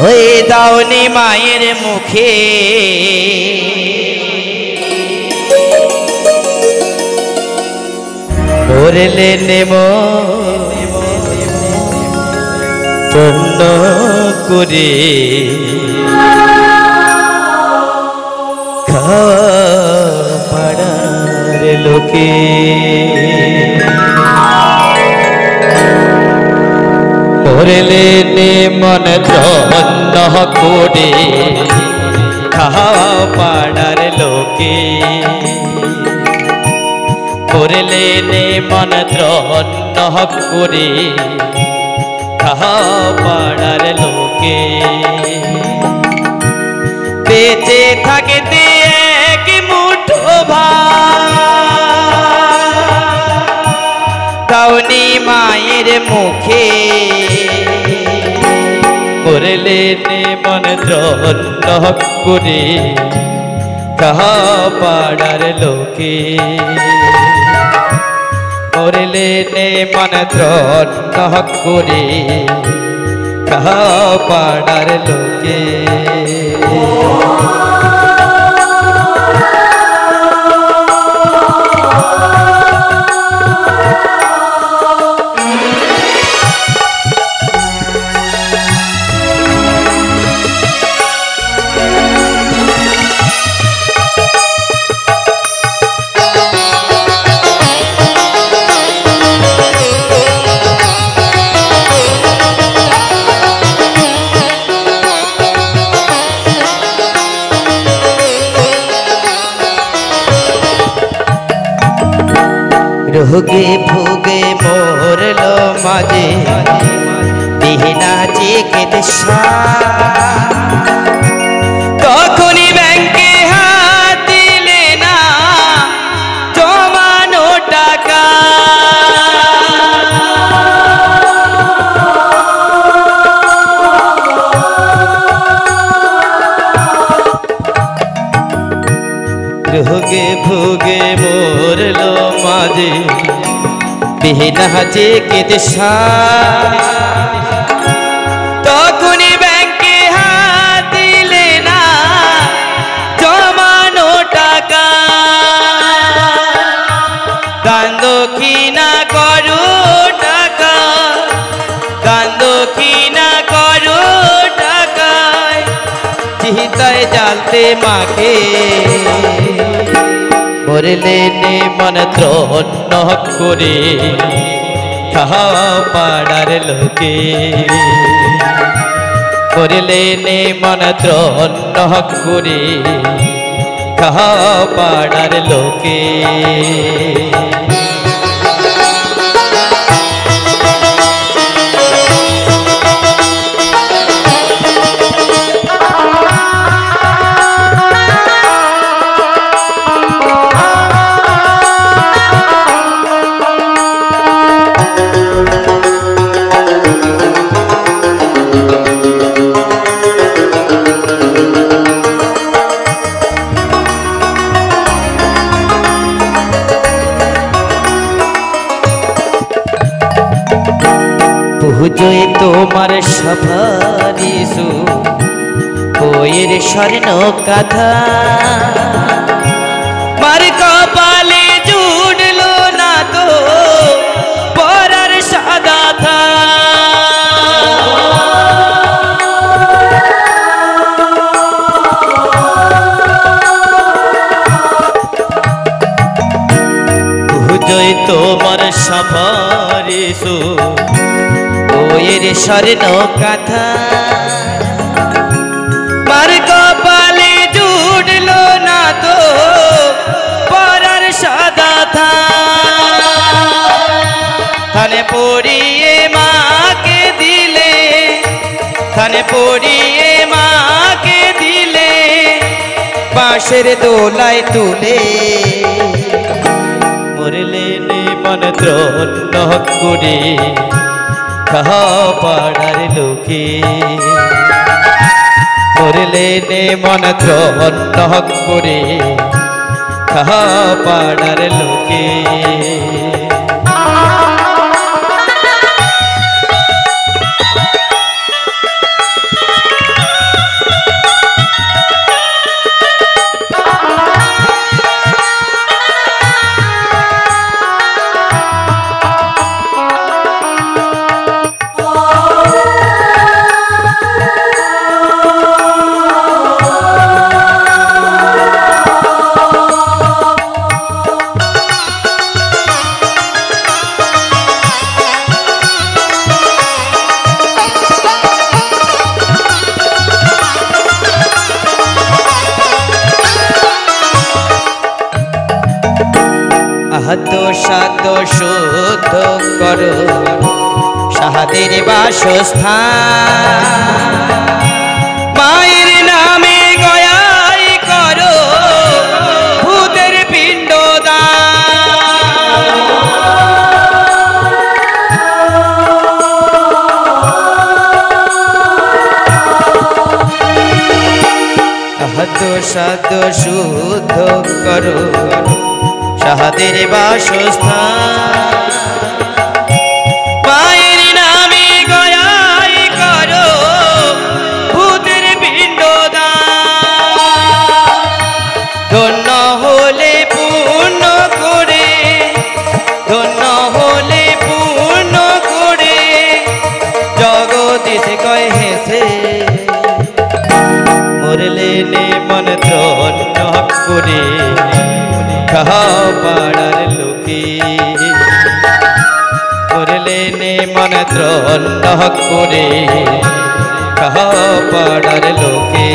ওই দাওনি মায়ের মুখে ভরলে নেম পূর্ণ করে পাড়ার লোকে ভরলে মন ধন্য করে পাড়ার লোকে ভরলে মন ধন্য করে পাড়ার লোকে বেঁচে থাকতে এক মুঠো ভাত দাওনি মায়ের মুখে ভরলে মন ধন্য করে পাড়ার লোকে ভরলে মন ধন্য করে পাড়ার লোকে রোগে ভোগে মরল মাঝে বিহীনা চিকিৎসা তখনই ব্যাংকে হাত দিলে না জমানো টাকা রোগে ভোগে মরল মাঝে বিহীনা চিকিৎসা তখনই ব্যাংকে হাত দিলে না জমানো টাকা কান্দ কিনা করো টাকা কান্দ কিনা করো টাকায় চিতায় জ্বালতে মাকে ভরলে মন ধন্য করে পাড়ার লোকে ভরলে মন ধন্য করে পাড়ার লোকে পুজোয় তোমার সভারিসু বইয়ের স্বর্ণ কথা মার কপালে জুড়ল না তো পরার সাদা থা পুজোয় তোমার সভারিসু বইয়ের স্বর্ণ কথা মার কপালে জুড়ল না তো পরার সাদা থা থানে পড়িয়ে মাকে দিলে থানে পড়িয়ে মাকে দিলে বাঁশের দোলায় তুলে মরলে মন ধন্য করে পাড়ার লোকে ভরলে মন ধন্য করে পাড়ার লোকে সাধ্য শুদ্ধ করো সাহাদের বাসস্থান মায়ের নামে গয়াই করো ভূতের পিণ্ডদান সাধ্য সাধ্য শুদ্ধ করো সাহাদের বাসস্থান মায়ের নামে গয়াই করো ভূতের পিণ্ডদান ধন্য হলে পূর্ণ করে ধন্য হলে পূর্ণ করে জগদীশ কয় হেসে মরলে নে মন ধন্য করে পাড়ার লোকে মরলে নে মন ধন্য করে পাড়ার লোকে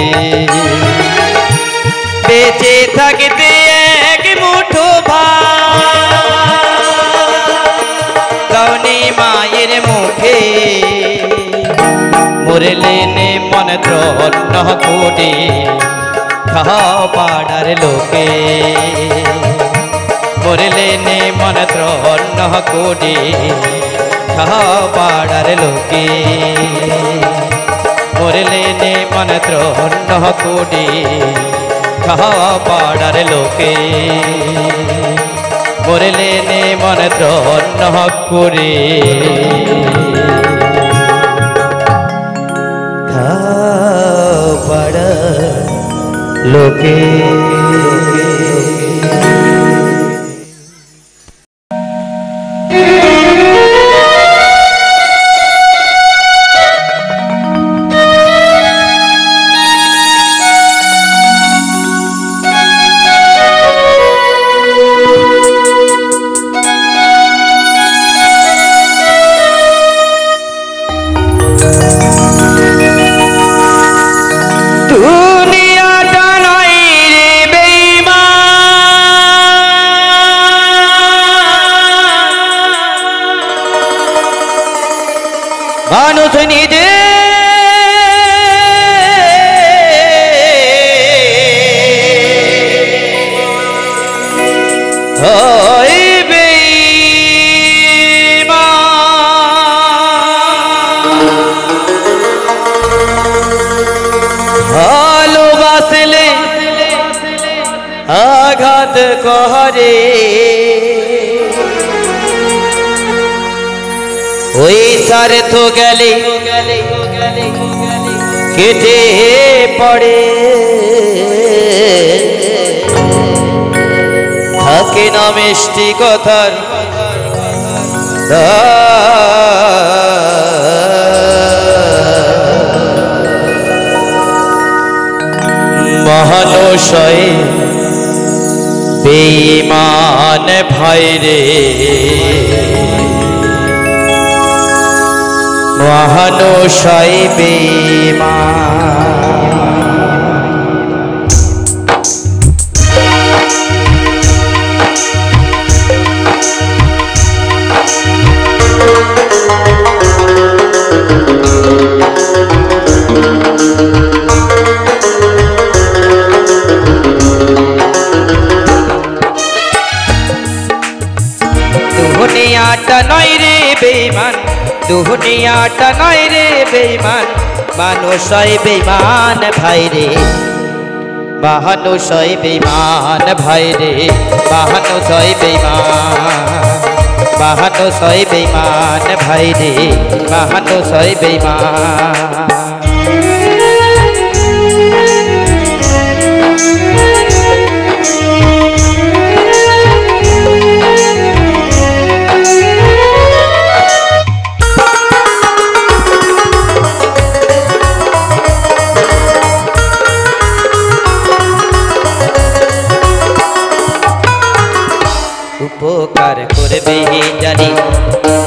বেঁচে থাকতে এক মুঠো ভানি মায়ের মুখে মরলে নে মন ধন্য করে পাড়ার লোকে মরলে নে মন ধন্য করে পাড়ার লোকে মরলে নে মন ধন্য করে পাড়ার লোকে মরলে নে মন ধন্য করে পাড়ার লোকে মানুষ নিজে হইবে ভালোবাসলে আঘাত করে ওই স্বার্থ গেলে কেটে পড়ে থাকে না মিষ্টি কথার মহানশয় বেঈমান ভাইরে মহানশয় বেঈমান দুনিয়াটা নয় রে বেঈমান দুনিয়াটা নয় রে বেঈমান মানুষ হয় বেঈমান ভাই রে মানুষ হয় বেঈমান ভাই রে মানুষ হয় বেঈমান মানুষ হয় বেঈমান ভাই রে মানুষ হয় বেঈমান উপকার করবে জানি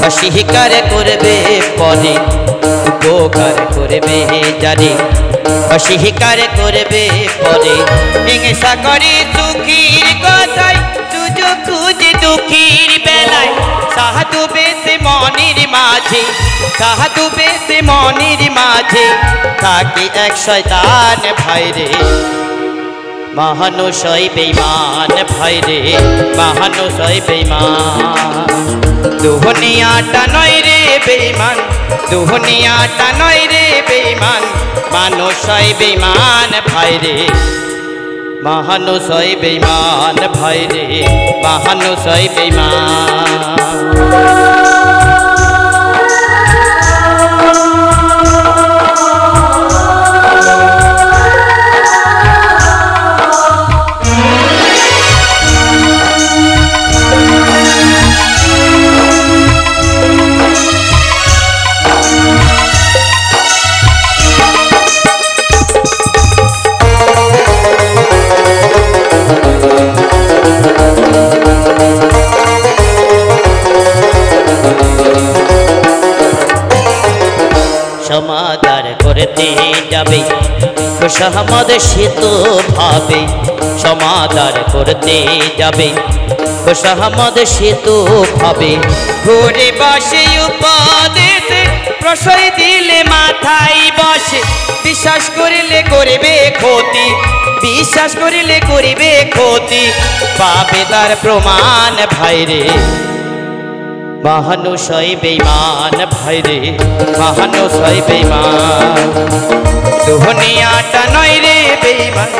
অস্বীকার করবে পরে উপকার করবে জানি অস্বীকার করবে পরে হিংসা করে সুখীর কথায় সুযোগ খুঁজে দুঃখীর বেলায় সাধু বেশে মনির মাঝে, সাধু বেশে মনির মাঝে থাকে এক শয়তান ভাইরে, মহানুষয় বেঈমান ভাইরে, মহানুষয় বেঈমান। দুনিয়াটা নয় রে বেঈমান, দুনিয়াটা নয় রে বেঈমান, মানুষয় বেঈমান ভাইরে, মহানুষয় বেঈমান ভাইরে, মহানুষয় বেঈমান। সমাদার করতে যাবে খুশামদ সে তো ভাবে, সমাদার করতে যাবে খুশামদ সে তো ভাবে, ঘুরে বসে উপদেশে প্রশ্রয় দিলে মাথায় বসে, বিশ্বাস করিলে করিবে ক্ষতি, বিশ্বাস করিলে করিবে ক্ষতি, পাবে তার প্রমাণ ভাইরে, মহানুষয় বেঈমান ভাইরে, মহানুষয় বেঈমান। দুনিয়াটা নয় রে বেঈমান,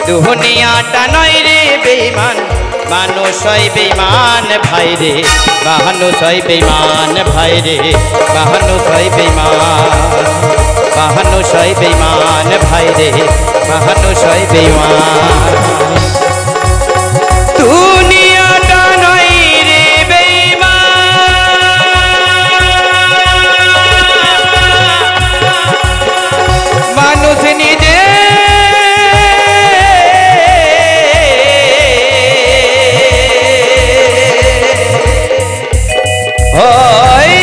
দুনিয়াটা নয় রে বেঈমান, মানুষয় বেঈমান ভাইরে, মহানুষয় বেঈমান ভাইরে, মহানুষয় বেঈমান, মহানুষয় বেঈমান ভাইরে, মহানুষয় বেঈমান। দুনিয়াটা নয় রে মানুষ নিজে হয়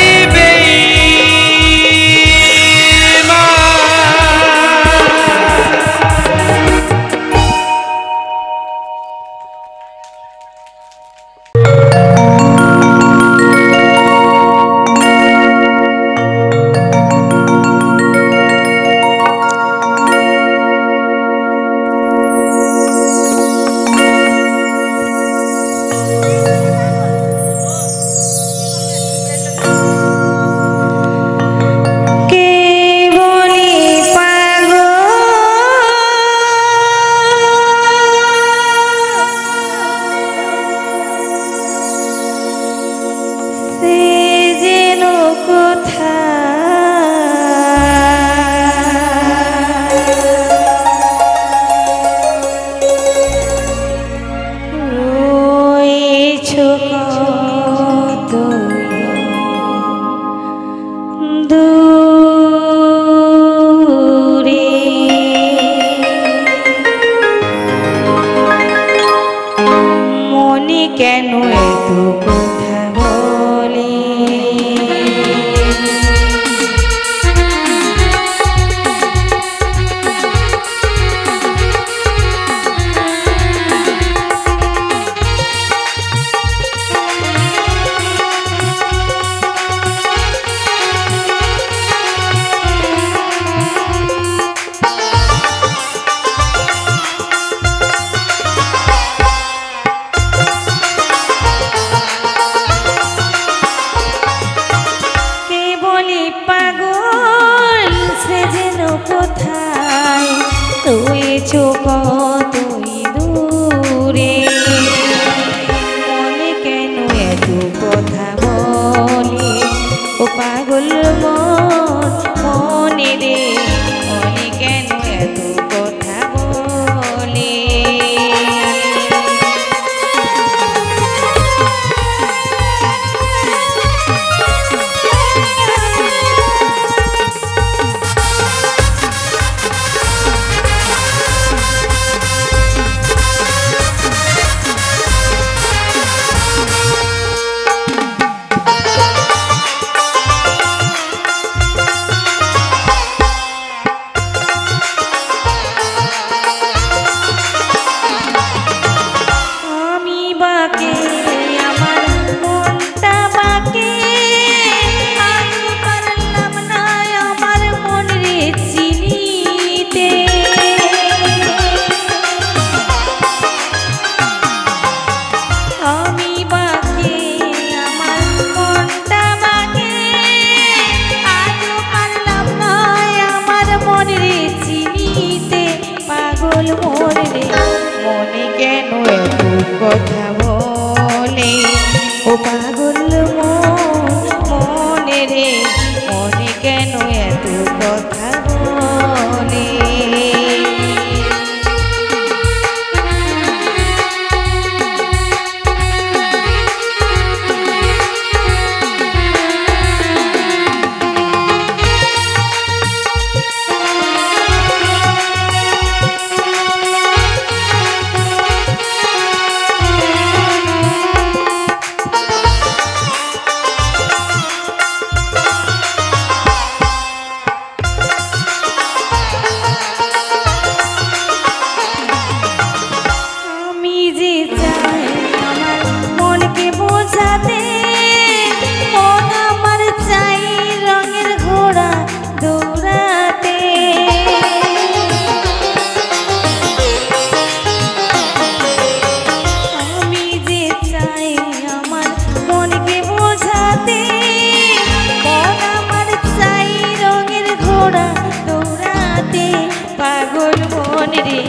পাগল মন রে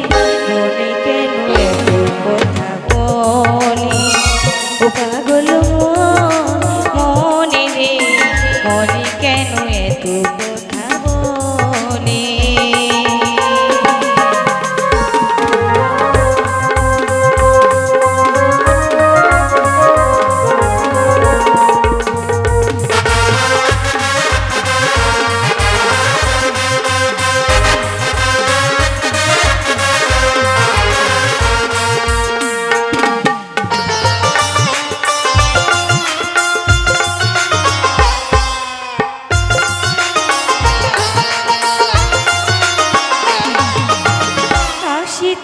মনে কেন এত কথা বলে ও পাগল মন রে মনে কেন এত কথা বলে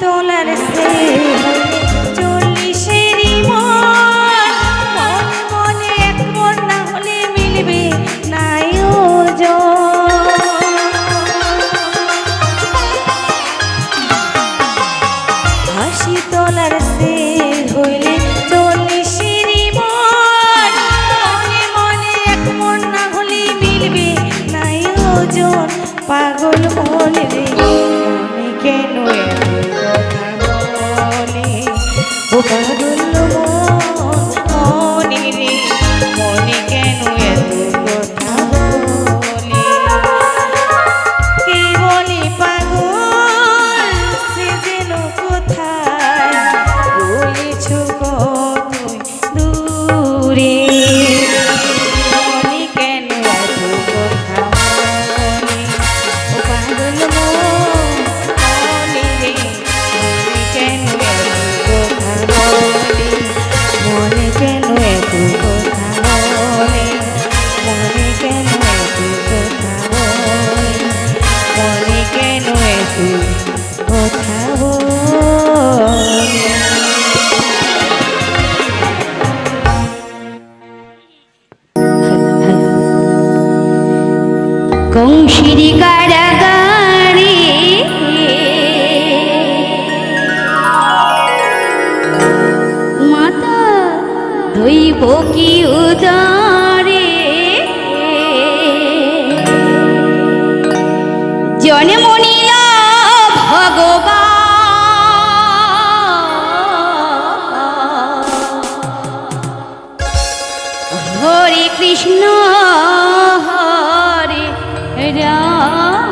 তোলার সে চল্লিশেরই মন মনে এক মন না হলে মিলবে না হাসি তোলার সে হইলে চল্লিশেরই মন মনে মনে এক মন না হলে মিলবে না ওজন পাগল মন রে মনে কেন ও পাগল মনে রে মনে কেন এত কথা বলে কে বলে পাগল সে যেন কোথায় বলেছ কত দূরে মনে কেন এত কথা বলে ও পাগল মনে রে মনে কেন মনে কেন এত কথা বলে মনে কেন এত কথা বলে মনে কেন এত কথা বলে কৌশির কারাগারে দৈব কি উদারে জন্ম নিল ভগবান হরে কৃষ্ণ হরে রাম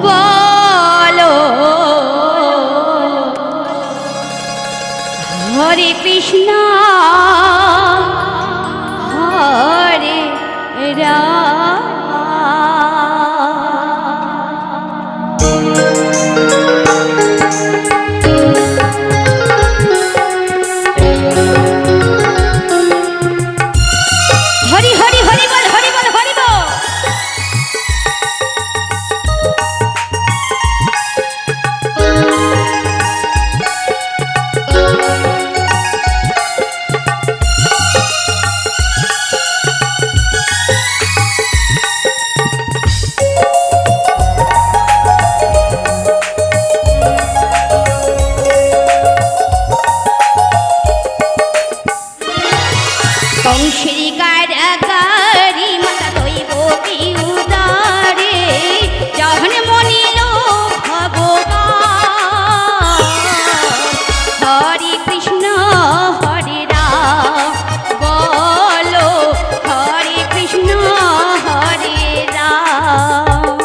বলো হরে কৃষ্ণ হরে রাম হরি হরি হরি বল হরি বল হরি বল কৌশির কারাগারি মাতা দৈব কি উদারে যখন মনিল ভগবান হরে কৃষ্ণ হরে রাম বলো হরে কৃষ্ণ হরে রাম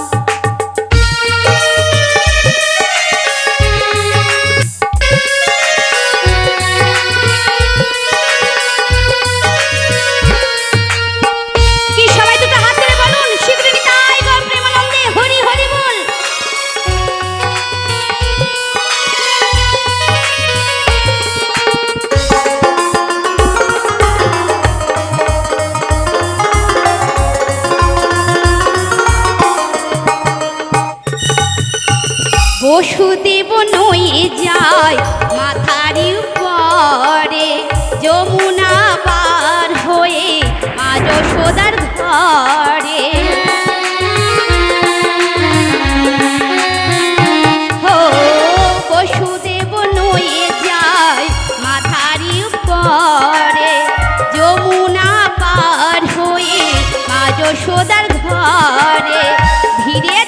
বসুদেব নয়ে যায় মাথার উপরে যমুনা পার হয়ে মা যশোদার ঘরে হো বসুদেব নয়ে যায় মাথার উপরে যমুনা পার হয়ে মা যশোদার ঘরে ধীরে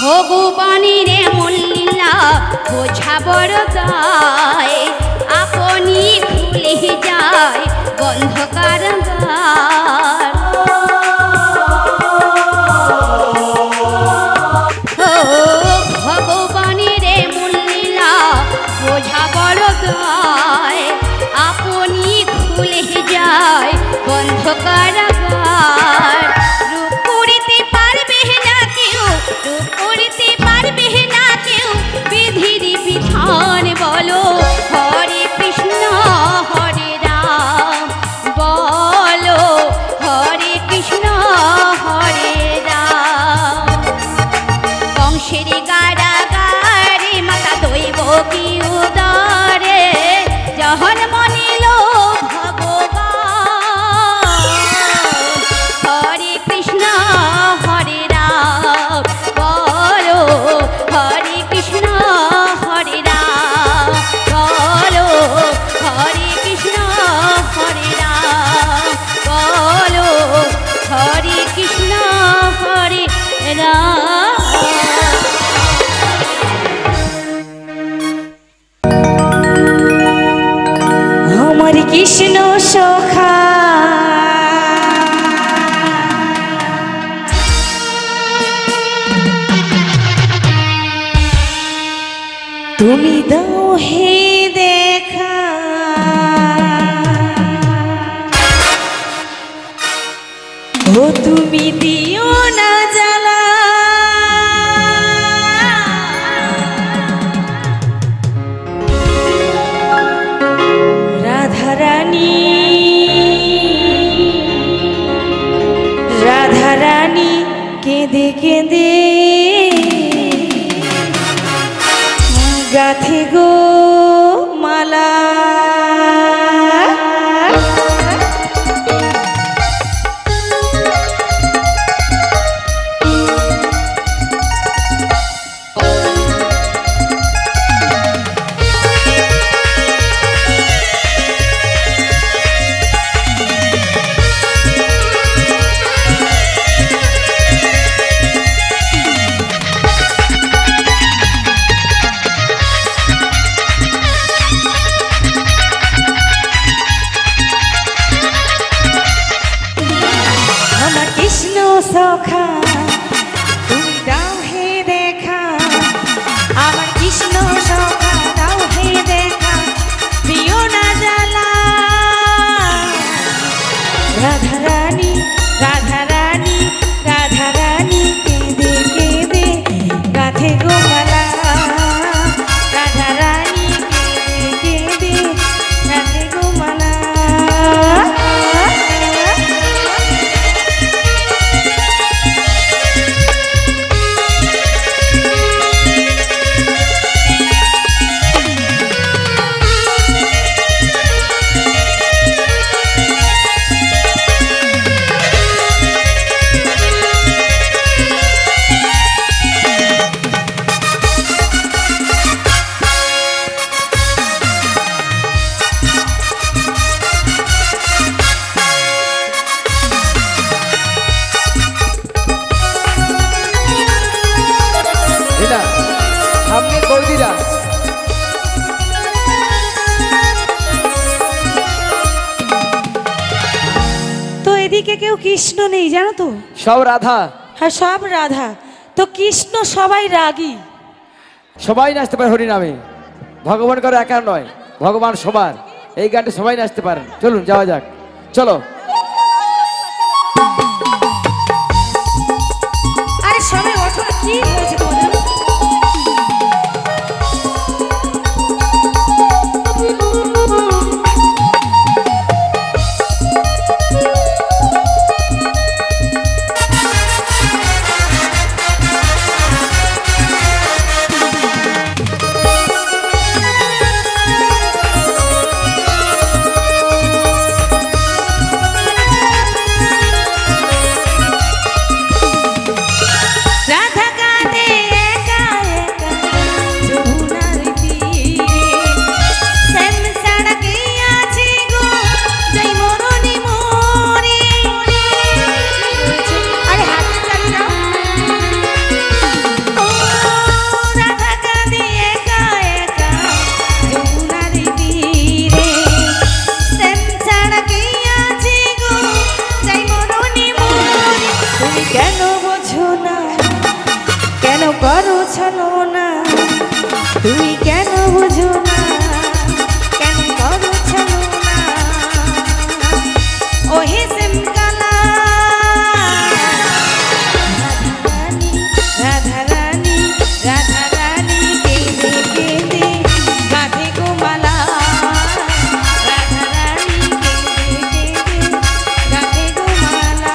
ভগবানের এমন লীলা বোঝা বড় দায়, আপনি খুলে যায় বন্ধকার দ্বার। ও ভগবানের এমন লীলা বোঝা বড় দায়, আপনি খুলে যায় বন্ধকার দ্বার। রূপ করিতে পারবে না কেউ, রূপ করিতে পারবে না কেউ, বিধির বিধান বলো হরে কৃষ্ণ হরে রাম, বলো হরে কৃষ্ণ হরে রাম। বংশের গাড়াগাড়ে মাতা দৈব কি উদারে, যখন মনিল ভগবান হরে কৃষ্ণ হরে রাম, বলো হরে কৃষ্ণ হরে রাম, বলো হরে কৃষ্ণ হরে রাম, বলো হরে কৃষ্ণ হরে রাম। আমার কৃষ্ণ সখা তুমি দাও হে দেখা, ও তুমি দিও না জ্বালা, রাধারানী রাধারানী কেঁদে কেঁদে গাথে গো মালা। সখা তুমি দাও হে দেখা, আমার কৃষ্ণ সখা দাও হে দেখা, দিও না জ্বালা। রাধারানী রাধারানী রাধারানী কেঁদে কেঁদে গাথে গো মালা, রাধারানী কেঁদে কেঁদে গাথে গো মালা। সামনে বৌদিরা তো এদিকে কেউ কৃষ্ণ নেই জানো তো, সব রাধা। হ্যাঁ সব রাধা, তো কৃষ্ণ সবাই রাগী। সবাই নাচতে পারে হরিনামে, ভগবান কারো একা নয়, ভগবান সবার। এই গানটা সবাই নাচতে পারেন। চলুন যাওয়া যাক, চলো। আরে সবাই ওঠো, কি হয়েছে তোমাদের? ছলো না তুমি কেন বুঝো না কেন করো ছলো না ওহে শ্যামকালা রাধা রানী রাধা রানী কেঁদে কেঁদে গাঁথে গো মালা রাধা রানী কেঁদে কেঁদে গাঁথে গো মালা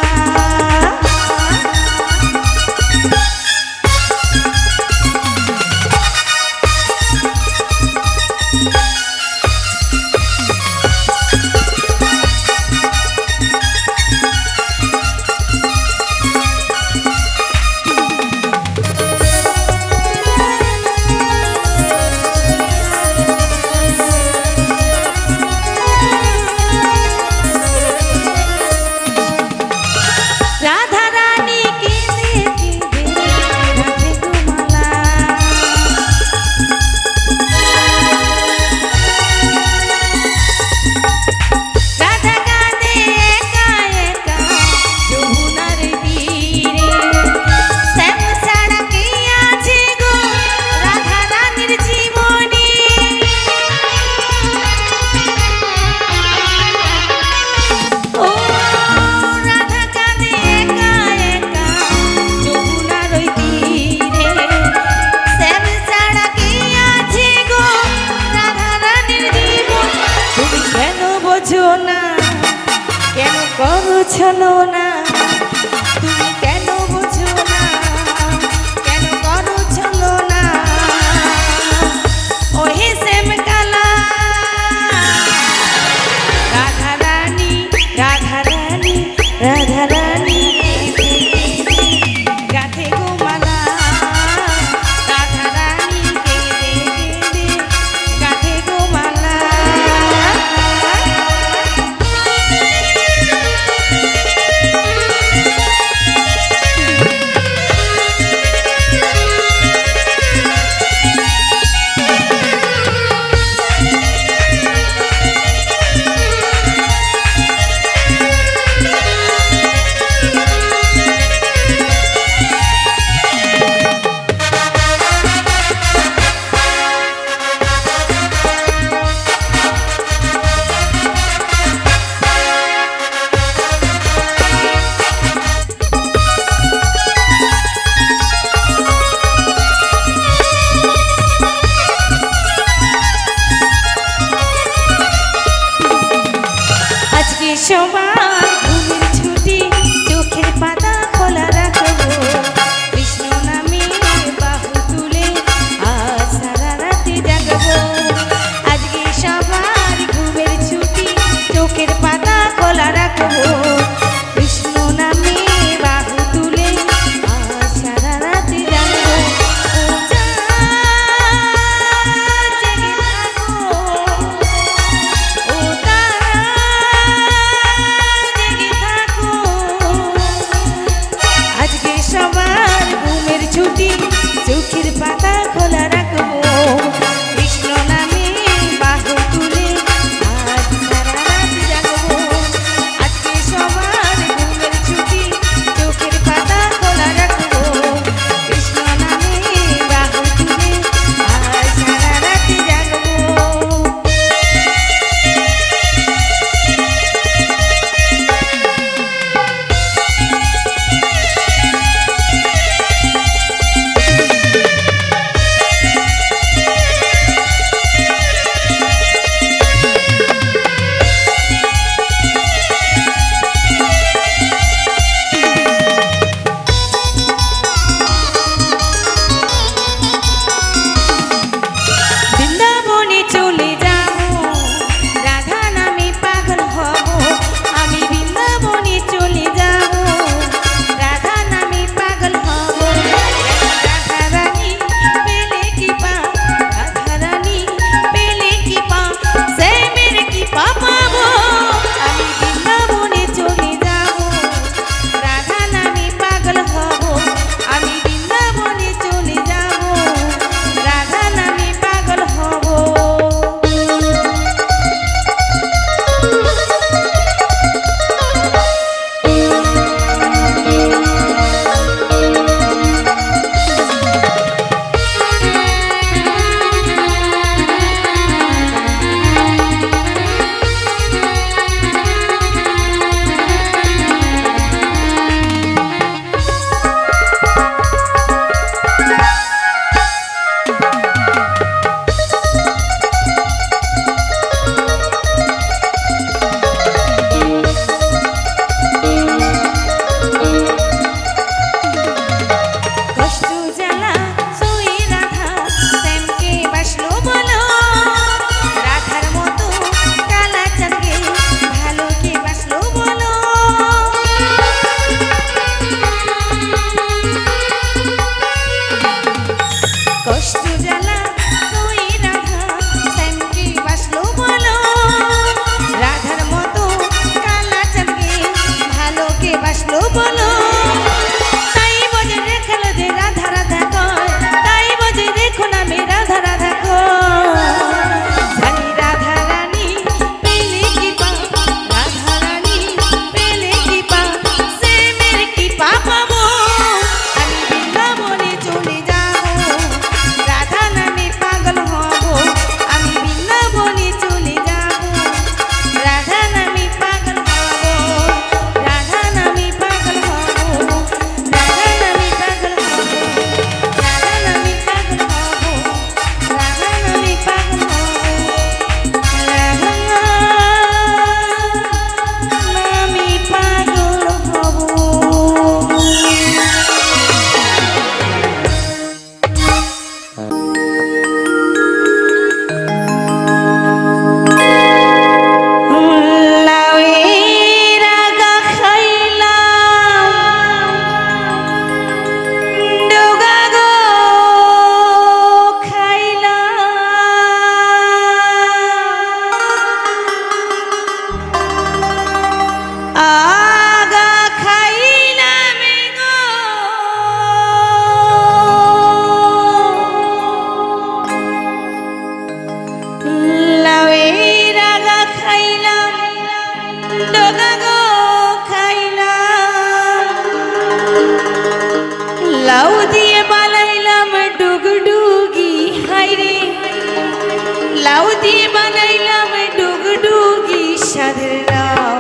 দিয়ে বানাইলাম ডুগডুগি সাধের লাউ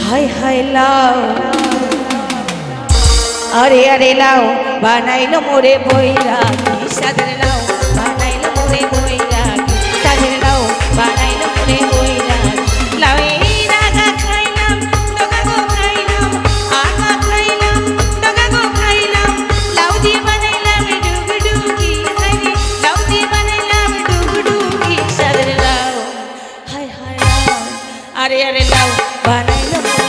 হায় হায় লাউ আরে আরে লাউ বানাইলো মোরে বৈরাগী সাধের লাউ বানাইলো মোরে বৈরাগী সাধের লাউ বানাইলো মোরে বৈরাগী লাউ এই রাগা খাইলাম ডগা গো খাইলাম আগা খাইলাম ডগা গো খাইলাম লাউ দিয়ে বানাইলাম ডুগডুগি হায় লাউ দিয়ে বানাইলাম ডুগডুগি সাধের লাউ হায় হায় লাউ আরে আরে লাউ বানাইলো মোরে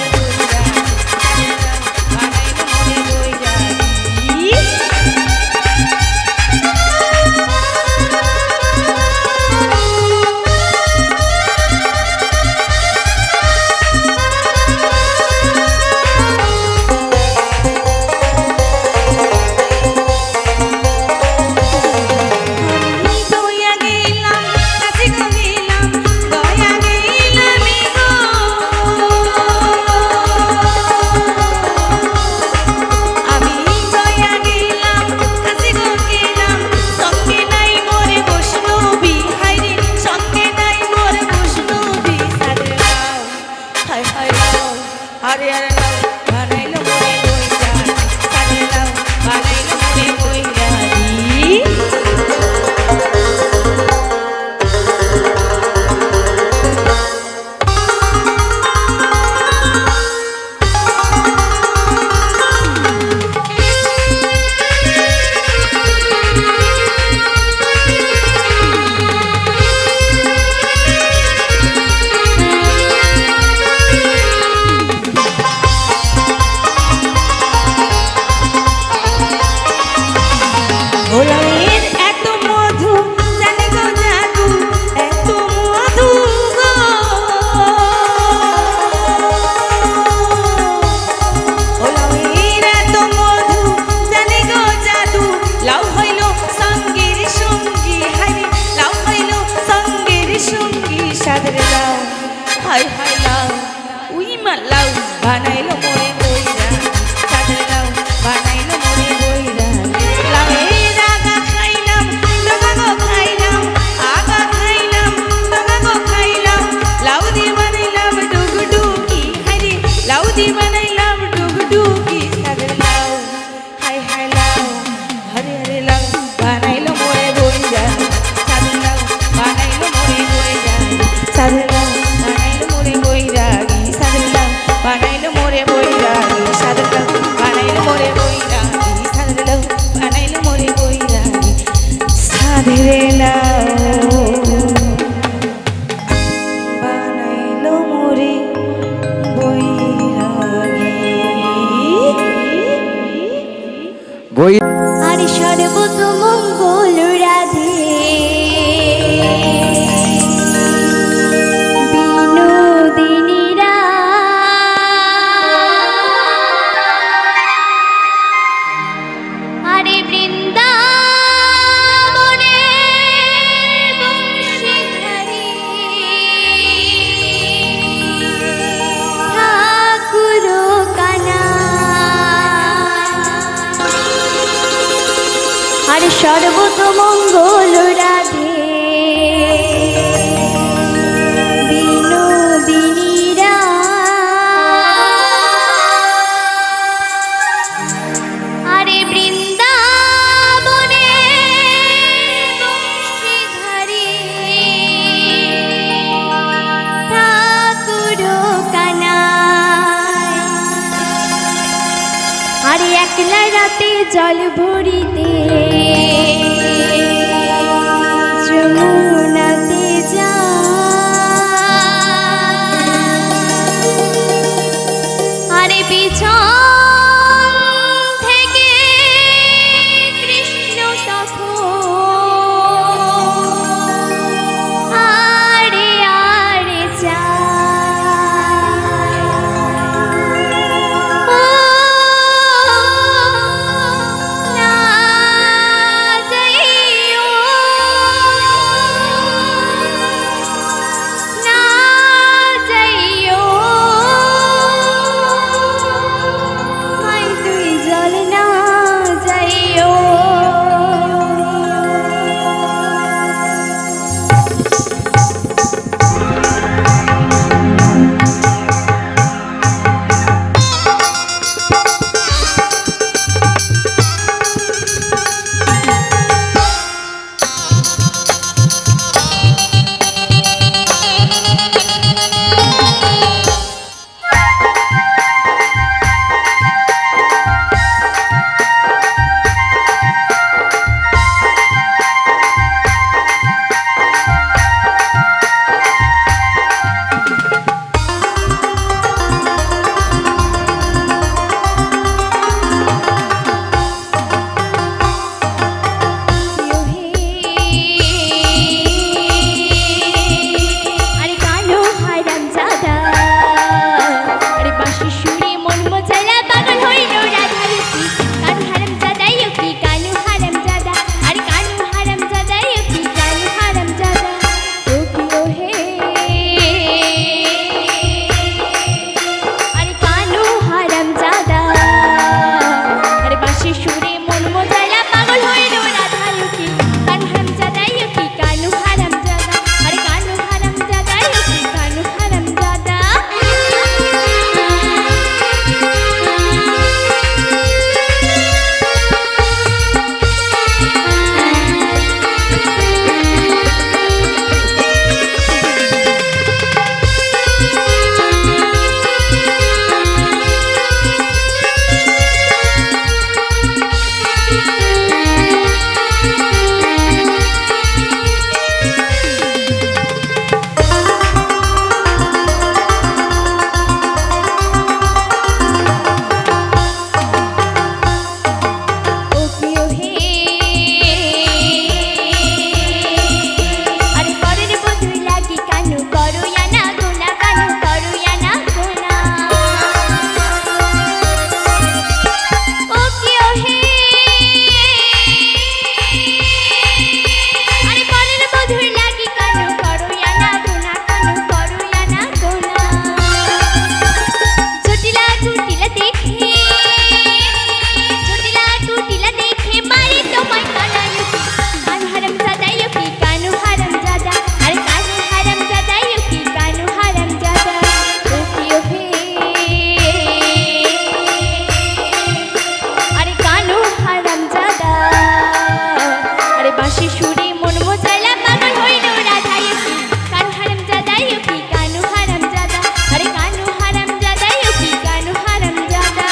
আর সর্বত মঙ্গল রাধে বিনোদিনীরা আরে বৃন্দাবনে বংশীধারী ঠাকুর কানা আর সর্বত মঙ্গল রাধে বিনোদিনীরা আরে বৃন্দাবনে বংশীধারী ঠাকুর কানাই আরে একলা রাতে জল ভরিতে যমুনাতে যায় আরে পিছন থেকে কৃষ্ণ তখন আরে আরে যায় বাঁশি সুরে মন মজাইলা পাগল হইল রাধাই কি কানু হারাম জাদাই কি কানু হারাম জাদা আরে কানু হারাম জাদাই কি কানু হারাম জাদা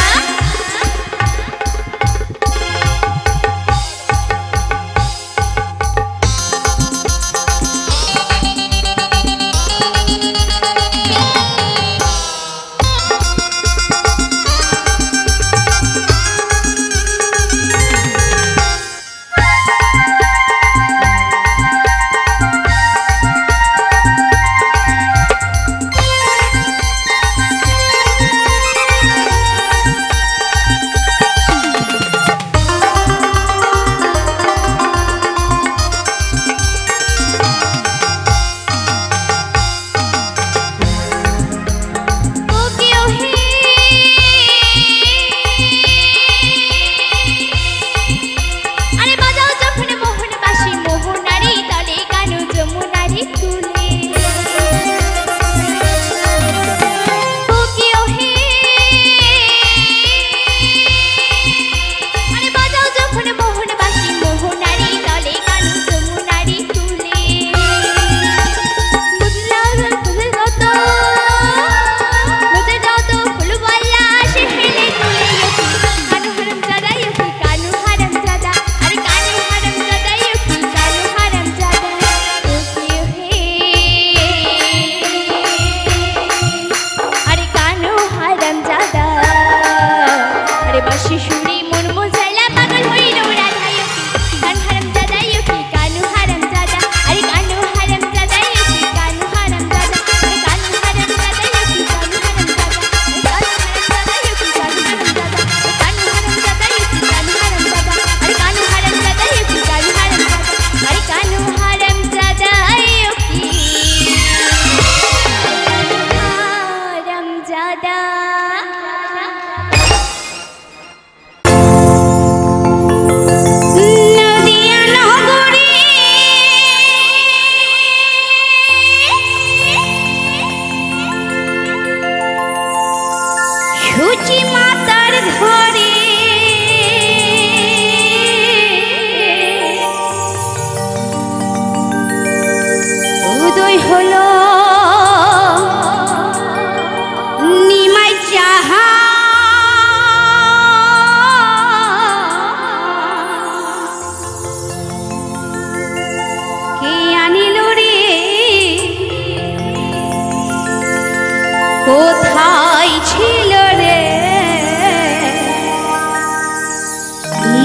কোথায় ছিল রে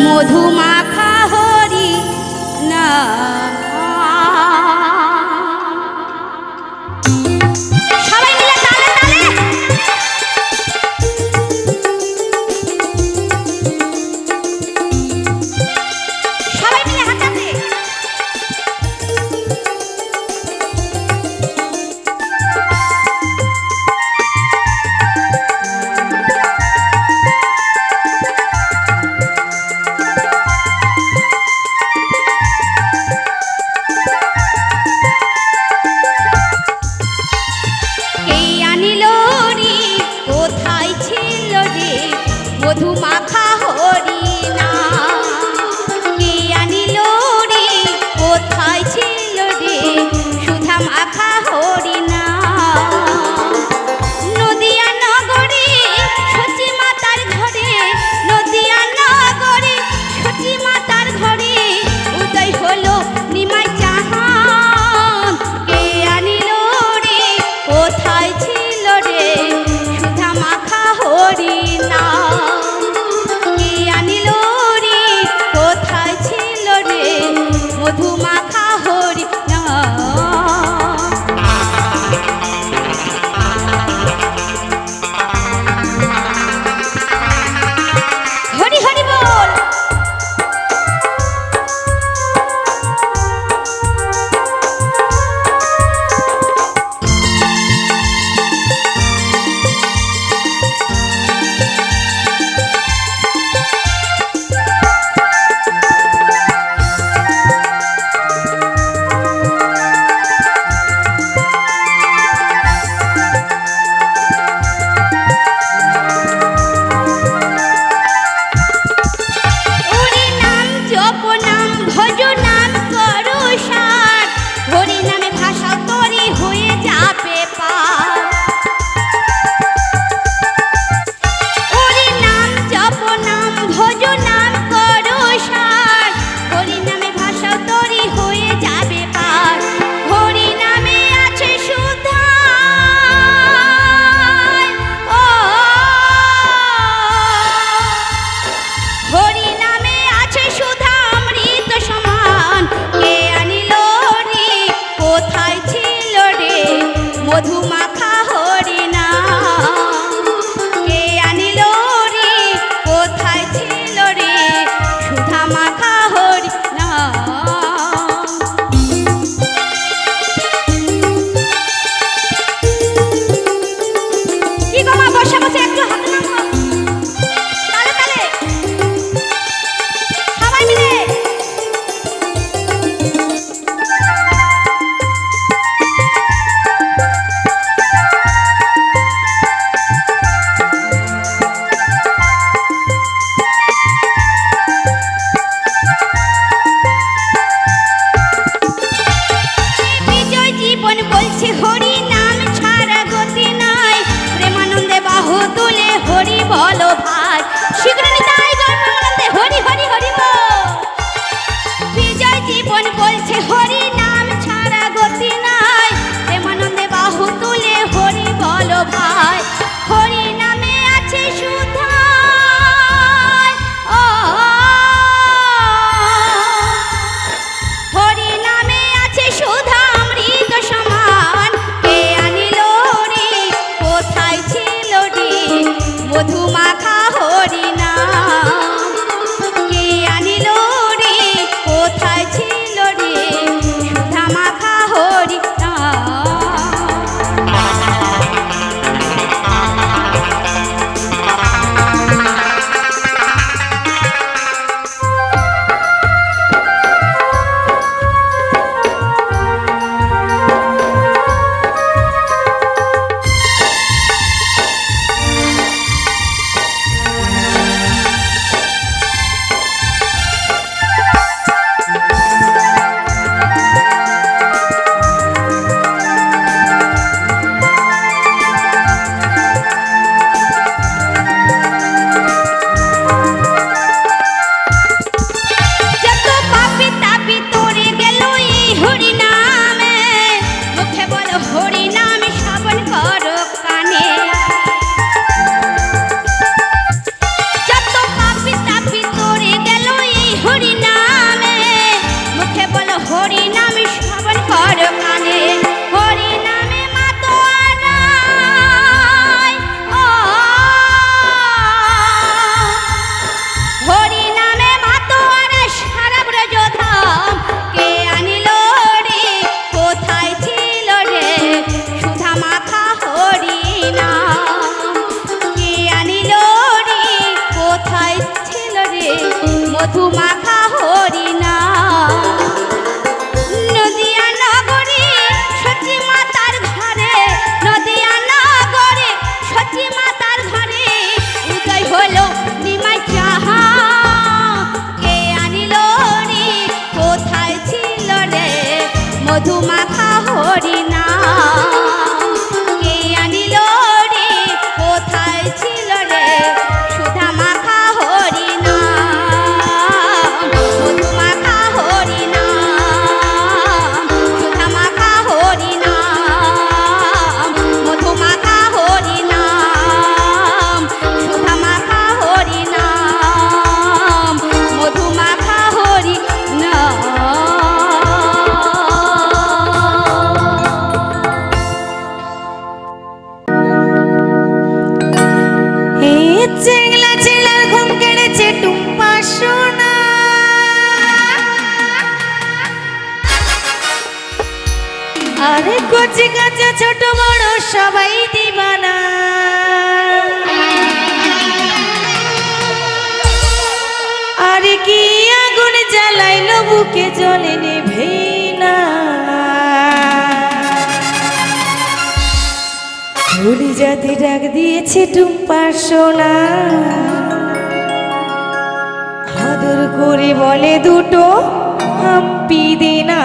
মধুমাখা হরি না সবাই মিলে তালে তালে সবাই মিলে হাতাতে মধুমাখা হরিনাম কে আনিল রে কোথায় ছিল রে সুধা মাখা হরিনাম মধুমাখা হরিনাম সুধা মাখা হরিনাম মধুমাখা হরিনাম সুধা মাখা হরিনাম মধুমাখা হরিনাম। চেংলা চেলার ঘুম কেড়েছে টুম্পা সোনা আরে কচি কাঁচা ছোট বড় সবাই দিবানা আরে কি আগুন জ্বালাইলো বুকে জ্বলে নেভে না ভুলি জাতি ডাক দিয়েছে টুম্পা সোনা আদর করে বলে দুটো হাম্পি দে না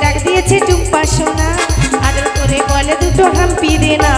ডাক দিয়েছে টুম্পা সোনা আদর করে বলে দুটো হাম্পি দে না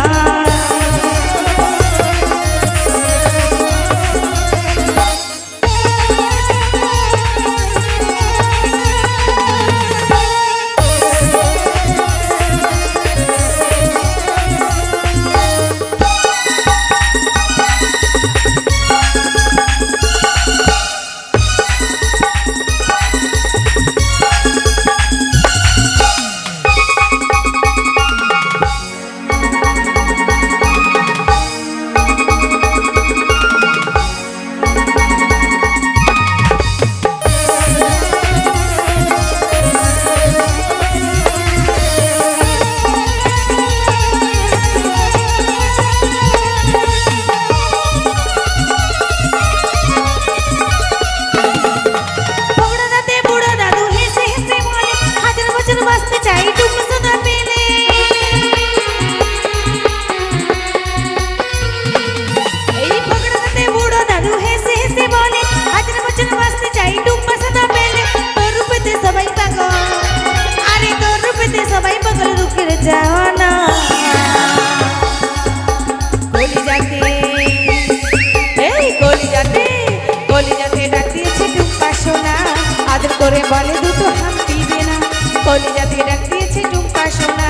কলিজাতে ডাক দিয়েছে টুম্পা সোনা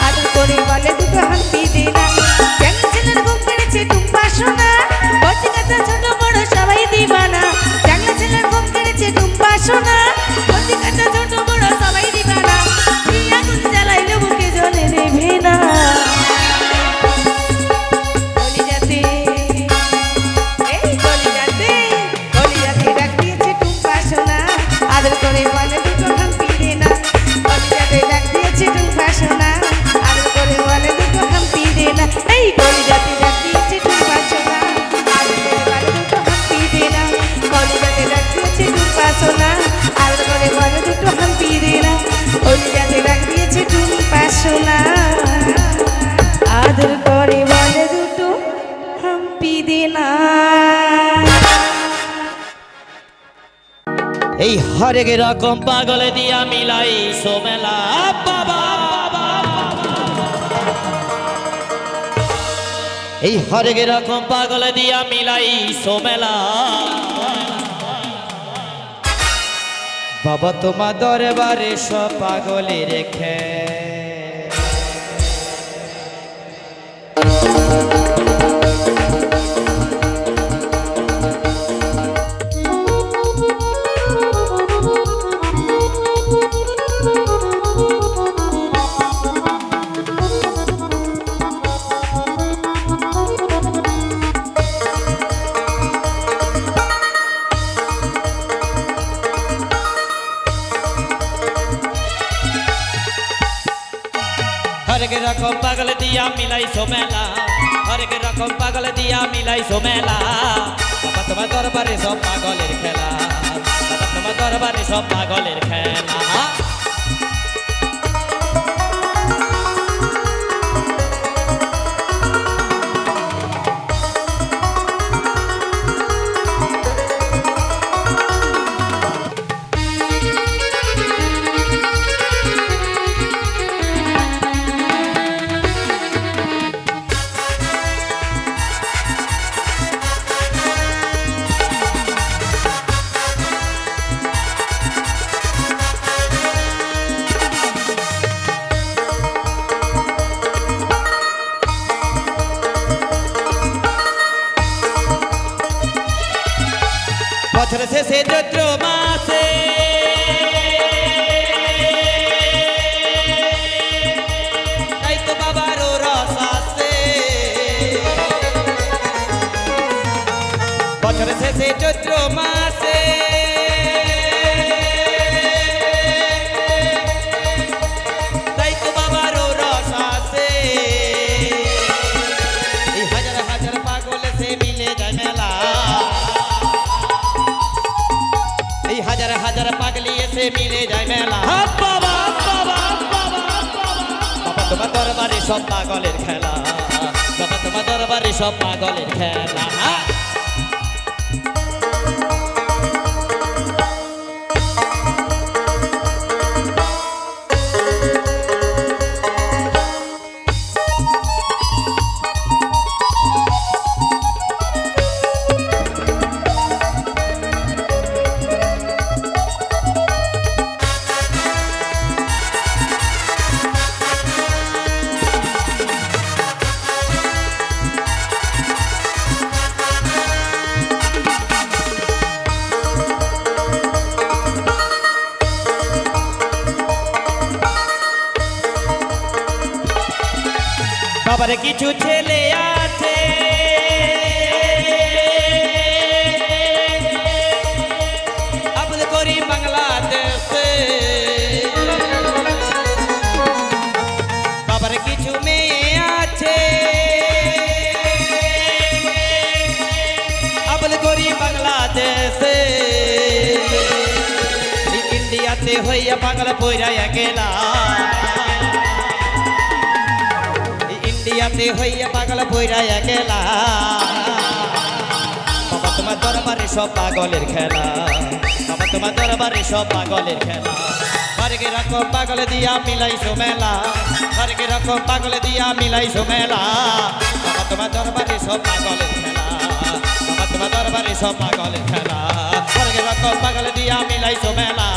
আদর করে বলে দুটো হাম্পি দে না চ্যাংলা ছেলের ঘুম কেড়েছে টুম্পা সোনা কচি কাঁচা ছোট বড় সবাই দিবানা চ্যাংলা ছেলের ঘুম কেড়েছে টুম্পা সোনা কচি কাঁচা ছোট বড় সবাই দিবানা কি আগুন জ্বালাইলো বুকে জ্বলে নেভে না কলিজাতে এই কলিজাতে কলিজাতে ডাক দিয়েছে টুম্পা সোনা আদর করে বলে দুটো হাম্পি দে না কলিজাতে ডাক দিয়েছে টুম্পা সোনা আদর করে বলে দুটো হাম্পি দে না এই কলিজাতে ডাক দিয়েছে টুম্পা সোনা আদর করে বলে দুটো হাম্পি দে না কলিজাতে ডাক দিয়েছে টুম্পা সোনা আদর করে বলে দুটো হাম্পি দে না কলিজাতে ডাক দিয়েছে টুম্পা সোনা আদর করে বলে দুটো হাম্পি দে না এই হরেক রকম পাগলে দিয়া মিলাই সোমেলা বাবা এই হরেক রকম পাগলে দিয়া মিলাই সোমেলা বাবা তোমার দরবারে সব পাগলে রেখে हरेक रकम पागल दिया मिलाई सोमेला हरेक रकम पागल दिया मिलाई सोमेला बाबा तुम्हार दरबारे सब पागलेर खेला बाबा तुम्हार दरबारे सब पागलेर खेला বছর শেষে চৈত্র মাসে তাই তো বাবারও রস আসে বছর শেষে চৈত্র মাসে তাই তো বাবারও রস আসে এই হাজার হাজার পাগল সে মিলে যায় মেলা हजार हजार पागली से मिले जाए मेला बाबा बाबा बाबा तुम्हार दरबारे सब पागलेर खेला बाबा तुम्हार दरबारे सब पागलेर खेला বাবার কিছু ছেলে আছে আবুল করি বাংলাদেশে বাবার কিছু মেয়ে আছে আবুল করি বাংলাদেশে ইন্ডিয়াতে হইয়া পাগল পইরা গেলা इंडियाते होइया पागल पइरा गेला बाबा तुम्हार दरबारे सब पागलेर खेला बाबा तुम्हार दरबारे सब पागलेर खेला हरेक रकम पागल दिया मिलाई सोमेला हरेक रकम पागल दिया मिलाई सोमेला बाबा तुम्हार दरबारे सब पागलेर खेला बाबा तुम्हार दरबारे सब पागलेर खेला हरेक रकम पागल दिया मिलाई सोमेला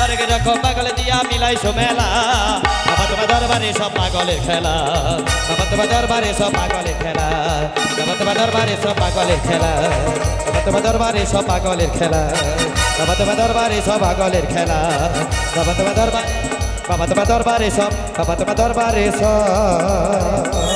হরেক রকম পাগল দিয়া মিলাইছো মেলা বাবা তোমার দরবারে সব পাগলের খেলা বাবা তোমার দরবারে সব পাগলের খেলা বাবা তোমার দরবারে সব পাগলের খেলা বাবা তোমার দরবারে সব পাগলের খেলা বাবা তোমার দরবারে সব পাগলের খেলা বাবা তোমার দরবার বাবা তোমার দরবারে সব বাবা তোমার দরবারে সব